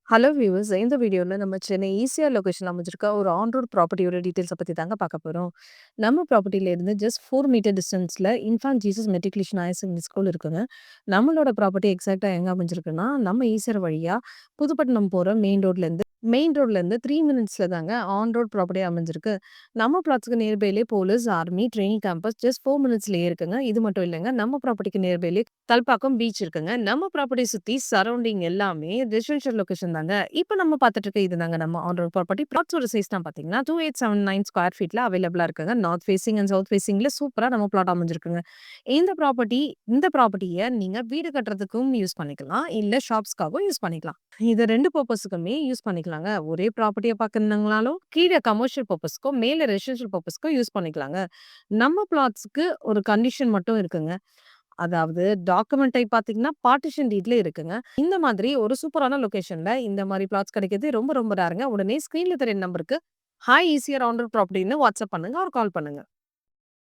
Hello viewers, இந்த வீடியோல நம்ம சென்னை ஈசிஆர் லொகேஷன்ல அமைஞ்சிருக்க ஒரு ஆன் ரோட் ப்ராப்பர்ட்டியோட டீடைல்ஸ பத்தி தாங்க பார்க்க போறோம். நம்ம ப்ராப்பர்ட்டில இருந்து ஜஸ்ட் 4 மீட்டர் டிஸ்டன்ஸ்ல infant Jesus matriculation higher secondary school இருக்குங்க. நம்மளோட ப்ராப்பர்ட்டி எக்ஸாக்ட்டா எங்க அமைஞ்சிருக்குன்னா, நம்ம ஈசிஆர் வழியா புதுப்பட்டினம் போற மெயின் ரோட்ல இருந்து 3 மினிட்ஸ்ல தாங்க ஆன் ரோட் ப்ராப்பர்ட்டி அமைஞ்சிருக்கு. நம்ம பிளாட்ஸ்க்கு நியர்பைலே police, army, training campus just 4 மினிட்ஸ்லயே இருக்குங்க. இது மட்டும் இல்லங்க, நம்ம ப்ராப்பர்ட்டிக்கு நியர்பைலே தல்பாக்கம் பீச் இருக்குங்க. நம்ம ப்ராப்பர்ட்டிய சுத்தி சரவுண்டிங் எல்லாமே ரெசிடென்ஷியல் லொகேஷன் தாங்க. இப்ப நம்ம பார்த்துட்டு இருக்க இதுதாங்க நம்ம ஆன் ரோட் ப்ராப்பர்ட்டி. பிளாட்ஸோட சைஸ்லாம் பார்த்தீங்கன்னா, 2879 ஸ்கொயர் ஃபீட்ல அவைலபிளா இருக்குங்க. நார்த் ஃபேசிங் அண்ட் சவுத் ஃபேசிங்ல சூப்பரா நம்ம பிளாட் அமைஞ்சிருக்குங்க. இந்த ப்ராப்பர்ட்டி இந்த ப்ராப்பர்ட்டிய நீங்க வீடு கட்டுறதுக்கும் யூஸ் பண்ணிக்கலாம். இல்ல ஷாப்ஸ்க்காகவும் யூஸ் பண்ணிக்கலாம். இத 2 பர்ப்பஸ்க்குமே யூஸ் பண்ணிக்கலாங்க. ஒரே ப்ராப்பர்ட்டிய பார்க்கணும்னாலும், கீழ கமர்ஷியல் பர்ப்பஸ்க்கும், மேல ரெசிடென்ஷியல் பர்ப்பஸ்க்கும் யூஸ் பண்ணிக்கலாங்க. நம்ம பிளாட்ஸ்க்கு ஒரு கண்டிஷன் மட்டும் இருக்குங்க. அதாவது டாக்குமெண்ட் டைப் பார்த்தீங்கன்னா, பார்ட்டிஷன் டீட்ல இருக்குங்க. இந்த மாதிரி ஒரு சூப்பரான லொகேஷன்ல இந்த மாரி பிளாட்ஸ் கிடைக்கிறது ரொம்ப ரொம்ப ரேருங்க. உடனே ஸ்க்ரீன்ல தெரியற நம்பருக்கு, ஹாய் ஈசிஆர் ஆன் ரோட் ப்ராப்பர்ட்டின்னு வாட்ஸ்அப் பண்ணுங்க ஆர் கால் பண்ணுங்க.